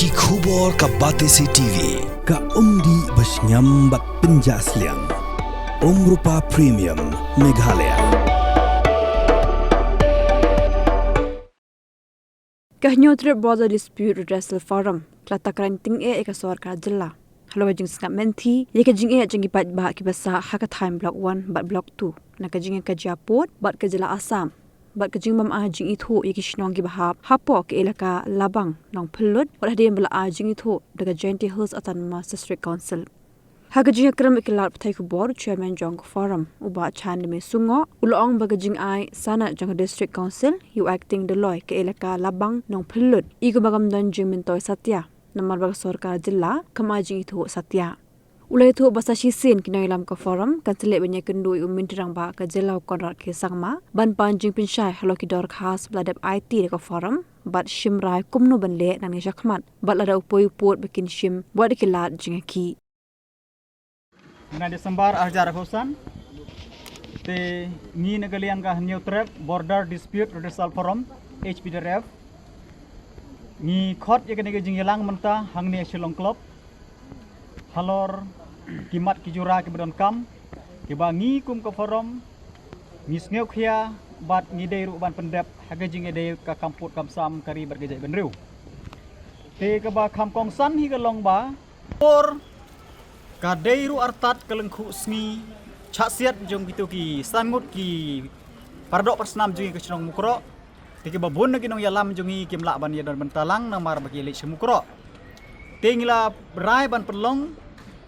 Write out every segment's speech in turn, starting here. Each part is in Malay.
Ki khubor ka Batesi TV. Ka umdi basnyam bat penjaslian. Rupa Premium Meghalaya. Kahnyotri Border Dispute Redressal Forum Tlata Karanting Eka Sarkar Jilla. Halo jing singap menti ye kajing jangi pat ba ki basa haka time block 1 bat block 2 na kajing ka Japot bat ka Jilla Assam bat kajing mam ajing itu ye kishnong gi bahap hapo ke elaka Labang nong Phulut bat hadin bala ajing itu daga Jainti Hills Autonomous District Council haka jing kram ikilat patai ku board chairman jong forum uba chan me sungo ulong bagajing ai sana jong district council you acting the law ke elaka Labang nong Phulut igo bagam don jing mintoy satya Namar bag Sarkar Jilla kamaji itu Satya. Ulai itu basa shisin kina ilam ka forum kan selek banyak kendu umintirang ba ka Jilla konrat ke sangma ban panjing pinsyai halo ki dor khas bladap IT ka forum bat shimrai kumno ban le nang shakmat bat lada upoi upot bikin shim buat dikilat jingaki. Bulan Desember ajar Husan te ni negalian ka new trap border dispute redressal forum HPDRF ni khot ye kene jing yelang menta hangni Shillong Club halor kimat ki jura ki bedon kam ki bangi kum ka forum ni sngeuk khia bat ni deiru ban pendep haga jing ede ka kamput kamsam kari bergejai benriu te ka ba kham kong san hi ka long ba por ka deiru artat kelengkhu sngi chasiat jong gitu ki sangut ki pardok persnam jing ke chnong mukro Tiki babun na kinong yalam jungi kimla ban ya dan bentalang na mar bagi lik semukro. Tingila rai ban pelong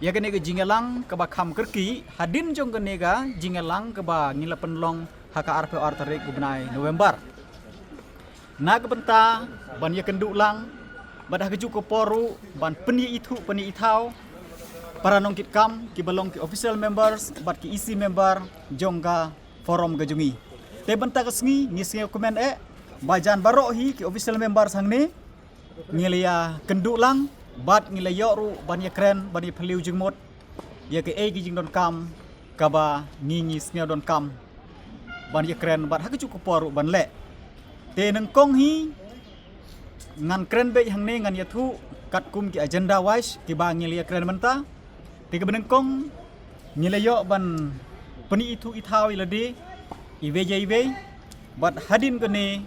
ya kene ke jingelang ke bakham kerki hadin jong kene ga jingelang ke ba ngila penlong haka RPR tarik gubnai November. Na ke benta ban ya kenduk lang badah keju ko poru ban peni itu peni itau para nongkit kam ki belong ki official members bat ki isi member jongga forum gajungi. Te benta kesngi ngisi komen Bajan barok hi ki official member sang ni ngilia kenduk lang bat ngilia ru ban ya kren ban ya pheliu jingmot ya ke gi jing don kam kaba ngingi sneo don kam ban ya kren bat ha ku poru ban le te nang kong hi ngan kren be hang ne ngan ya thu kat kum ki agenda wise ki ba ngilia kren menta te ke benang kong ngilia ban pani itu ithau ilade ive bat hadin kene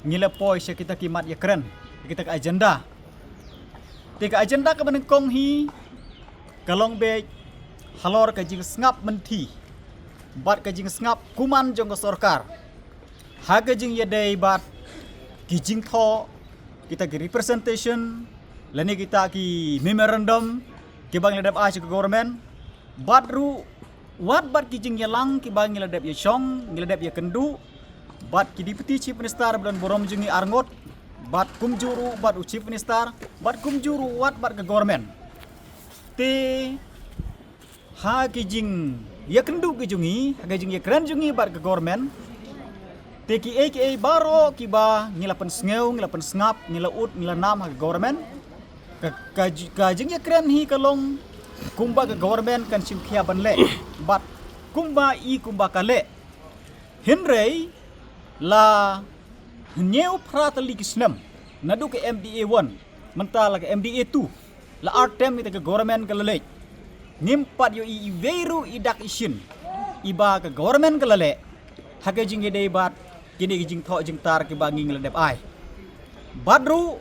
ngila poi kita kimat ya keren kita ke agenda tika agenda ke benengkong hi kalong be halor ka jing ngap menti bat ka jing ngap kuman jong sarkar ha ka jing yadai bat ki jing tho kita ki representation lani kita ki memorandum ki bang ladap ke government bat ru wat bat ki jing yalang ki bang ladap ya chong ladap ya kendu bat ki deputy chief minister bulan borom jungi arngot bat kumjuru bat chief minister bat kumjuru wat bat ke government te ha ki jing ya kendu ki jungi ha jing ya keren jungi bat ke government te ki aka baro ki ba ngilapan sngew ngilapan snap ngilaut ngilanam ha government ka jing ya keren hi kalong kumba ke government kan simkhia banle bat kumba kale henrei la nyeu pratali kisnam nadu ke MDA 1 mentala ke MDA 2 la artem ita ke government ke lele nimpat yo I veru idak isin iba ke government ke lele hake jing ide bat kini jing tho jing tar ke bangi ngeledep ai badru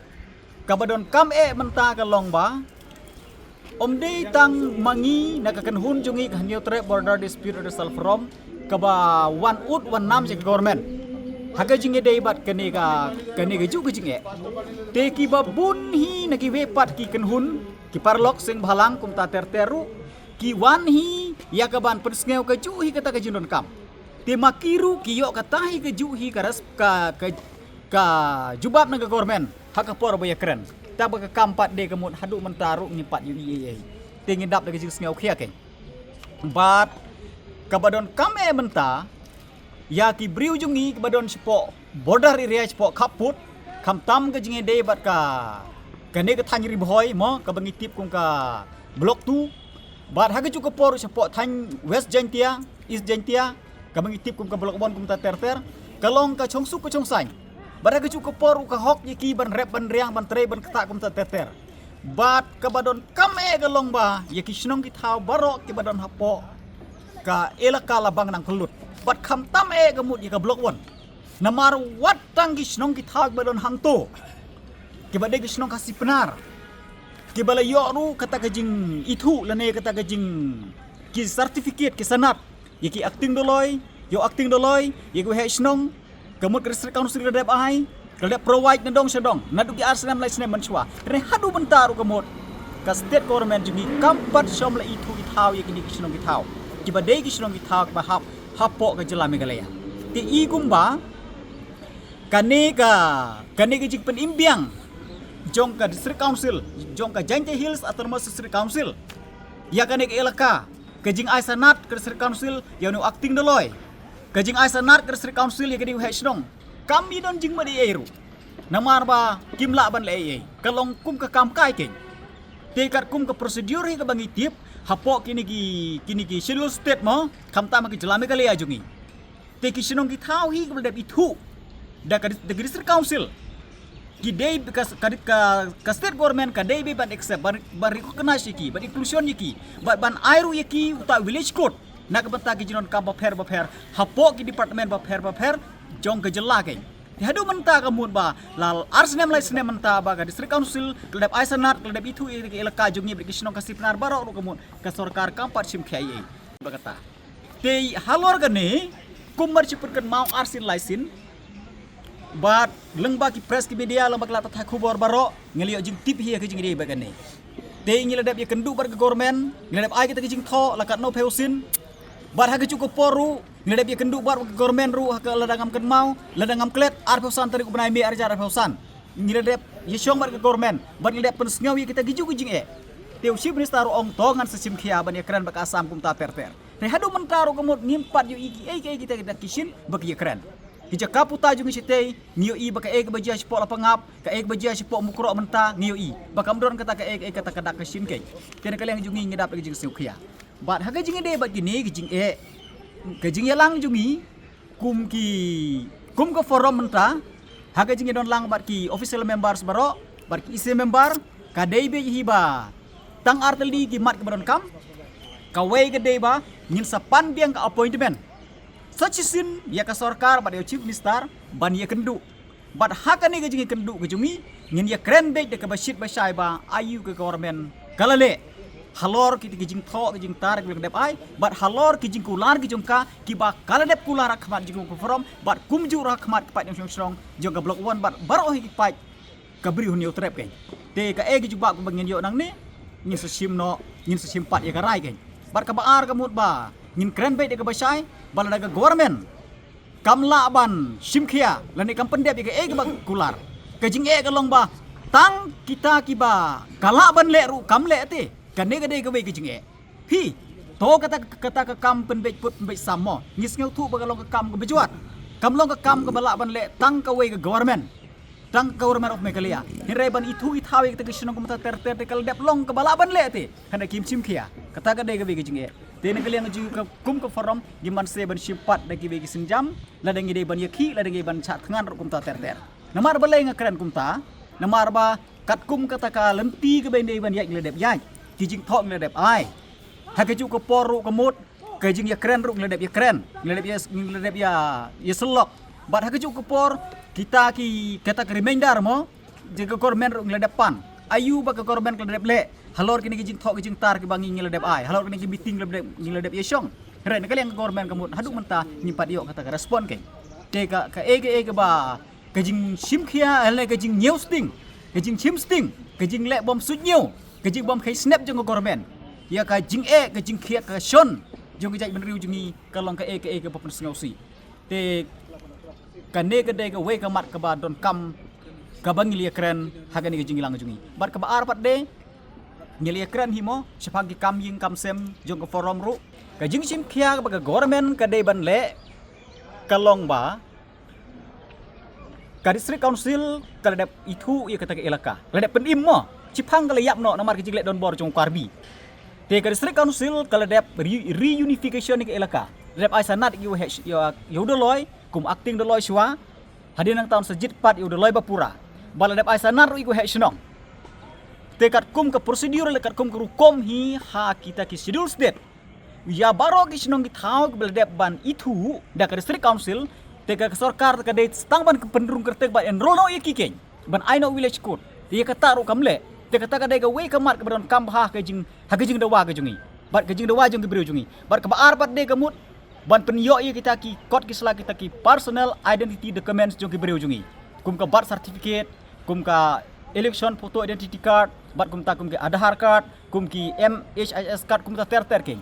kabadon kam menta ke long ba omde tang mangi nakakan hun jungi ke new trap border dispute redressal forum kaba one ut one nam ke government Haga jinge dei bat kene ga ju jinge te ki babun hi na ki wepat ki kenhun ki parlok sing bhalang kum ta terteru ki wan hi ya ka ban persngeu ka ju hi kata ka jindon kam te makiru ki yo kata hi ka ju hi karas ka jubab na government haka por ba ya keren ta ba ka kampat de kemut hadu mentaru ngipat yu ye te ngidap de jingngeu khia ke bat kabadon kam menta ya ki briu jungi badon sepo border area sepo kaput kam tam ke jinge de bat ka kane ka thanyri bhoi mo ka bangi tip kum ka block 2 bat ha ke cu por sepo thany west jantia east jantia ka bangi tip kum ka block 1 kum ta terter kalong ka chongsu ko chongsai bat ha ke cu por ka hok ye ki ban rep ban riang ban tre ban kata kum ta terter bat kabadon kame galong ba yaki shnong ki thau barok ki badon hapo ka elaka labang nang kelut bat kham tam gamut ya ka blok 1 namar wat tang ki shnong ki thau badon hangto ki bade ki shnong kasih penar ki bala yo ru kata kajing itu lane kata kajing ki certificate ki sanat yaki acting doloy yo acting doloy yaki he shnong gamut district council dep ai kalau provide nadong sedong nadu ki arsenam lai sne manchwa re hadu bentaru kamot ka state government jungi kampat som la itu ithau ye kini kisnong ithau kiba dei kisnong ithau ba hapo ka jela Meghalaya ti i gumba kane ka jik pen imbiang jong ka district council jong ka Jante Hills atau mas district council ya kane ka elaka kajing aisanat ka district council ya nu acting doloy kajing aisanat ka district council ya kini hesnong kami don jing madi eru namar ba kimla ban le kalong kum ka kam kai ke tekat kum ka prosedur hi ka bangi tip hapo kini ki schedule state mo kam ta ma ki jela Meghalaya jungi te ki sinong ki thau hi ka dep itu da ka district council ki dei ka state government ka dei be ban accept ban recognize ki ban inclusion ki ban airu ki uta village code na ka banta ki jinon ka ba pher hapo ki department ba pher jong ke jela ke hadu menta kamut ba lal arsnem lai snem menta ba ka district council keledap aisanat keledap itu elaka jungi bikisno kasih penar barok ru kamut ka sarkar kampat sim khai bagata te halor gane kumar cipurkan mau arsin laisin bat lengba ki press ki media lengba kala tatha khubor barok ngelio jing tip hi ke jing dei bagane te ngiladap ye kendu bar ke government ngiladap ai kita ke jing tho lakat no peusin bar ha ke cukup poru ngiladap ye kendu bar ke government ru ha ke ladangam ken mau ladangam klet ar peusan tarik benai me arjar peusan ngiladap ye syong bar ke government bar ngiladap pen sngaw ye kita giju jing teu chief minister ong tongan sesim khia ban ye kran bak asam kum ta perter te hadu mentaru kemut ngimpat yu iki kita kita kisin bak ye kran hija kaputa jungi sitei ngio i baka ek bajia sipo la pangap ka ek bajia sipo mukro menta ngio i bakam don kata ka ek kata kada ka sin kai kena kalian jungi ngidap lagi jing siukhia bat haga jingi de bat gini gijing yalang jungi kum ka forum menta haga jingi don lang bat ki official members baro bat ki isi member ka dei be hiba tang arteli ki mat ke badon kam ka wei ke dei ba ngin sapan biang ka appointment sachisin ya ka sarkar bad chief minister ban ya kendu bad hakane ke jingi kendu ke jungi ngin ya kren be de ka basit basai ba ayu ke government kalale halor ki jing tho ke jing tar ke dep ai bad halor ki jing kular ki jongka ki ba kala dep kular khmat jing ko from bad kumju ra khmat pat yang strong jong ka block 1 bad baro hi pat ka bri hunio trap ke te ka e ki juba ko bangin yo nang ni ngin sesim pat ya ka rai ke bad ka baar ka mut ba ngin kren be de ka basai bala daga government kamla ban simkhia lani kam pendep ke e bag kular ke jing e kalong ba tang kita kiba kala ban le ru kam le te kane ke de ke be ke jing e hi to kata ka kam pen be put be samo ngis ngeu thu ba kalong ka kam ke bejuat kam long ka kam ke bala ban le tang ka we ke government of Meghalaya hirai ban itu ithawi ke kisno kumta ter kal dep long ke bala ban le te kana kim simkhia kata ka de ke be ke jing e tene kalian ju ka kum ka forum giman se ban sipat dagi begi senjam ladang ide ban yaki ladang ban chat thangan kum ta ter namar balai ngakran kum ta namar ba kat kum kata ka lenti ke ban de ban yak ledep yak kijing thok ledep ai ha ke ju ko poru kemut ke jing ya kren ru ledep ya kren ledep ya selok bat ha ke ju ko por kita ki kata ke reminder mo jaga kormen ru ledep pan ayu ba ke korban ledep le halor kini kijing thok kijing tar ki bangi ngeledep ai halor kini ki meeting ledep yesong re ne kalian government kamu hadu menta nyimpat yo kata respon ke ka ege ba kijing simkhia ele kijing newsting kijing chimsting kijing le bom sunyo kijing bom khai snap jong government ya ka jing kijing khia ka shon jong jai benriu jungi kalong ka ege popun sngosi te kane ke de ka we ka mat ka ba don kam ka bangi li kren hagani kijing ilang jungi bar ka ba arpat de ngelia kran himo sepagi kam ying kam sem jong ke forum ru ka jing sim khia ka government ka dei ban le kalong ba ka district council ka dep itu ye kata ke elaka le dep penim mo cipang ka yap no namar ke jing le don bor jong karbi te ka district council ka dep reunification ke elaka dep aisanat yo doloi kum acting doloi shwa hadin nang tahun sejit pat yo doloi bapura bala dep aisanat ru iku he snong tekat kum ke prosedur lekat kum ke rukom hi ha kita ki schedule state ya baro ki sinong ki thau ke beldep ban itu da ke district council teka ke sarkar teka de stang ban ke penderung kertek ba enroll no iki ken ban aino village code dia kata ru kamle teka taka de ke we kamat ke baron kam ha ke jing dawa ke jungi bat ke jing dawa jung ke beriu jungi bat ke baar bat de ke mut ban penyo ye kita ki kod ki sela kita ki personal identity documents jung ke beriu jungi kum ka birth certificate kum ka election photo identity card bat kum ta kum ke Aadhaar card kum ki MHIS card kum ta ter ke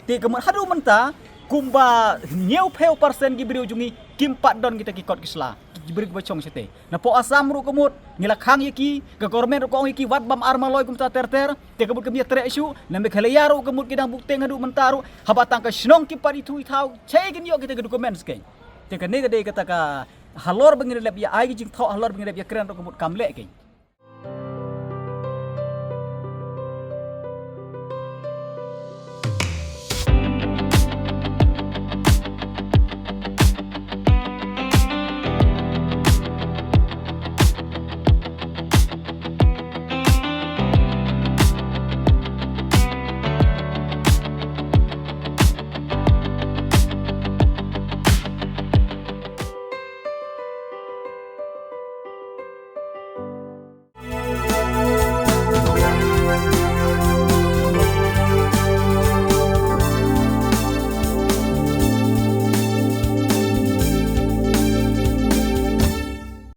te kemat hadu menta kum ba nyeu peu persen gi beriu jungi kim pat don kita ki kod ki sela ki beri ba chong sete na po asam ru kumut ngila khang ye ki ke government ru ko ki wat bam arma loy kum ta ter te kebut ke tre isu na me khalaya ru kumut kidang bukteng hadu menta ru habatang ka snong ki pat itu thau chei gin yo kita ke documents ke te ka ne ga de kata ka halor bengin lep ya ai jing thau halor bengin lep ya kren ru kumut kamle ke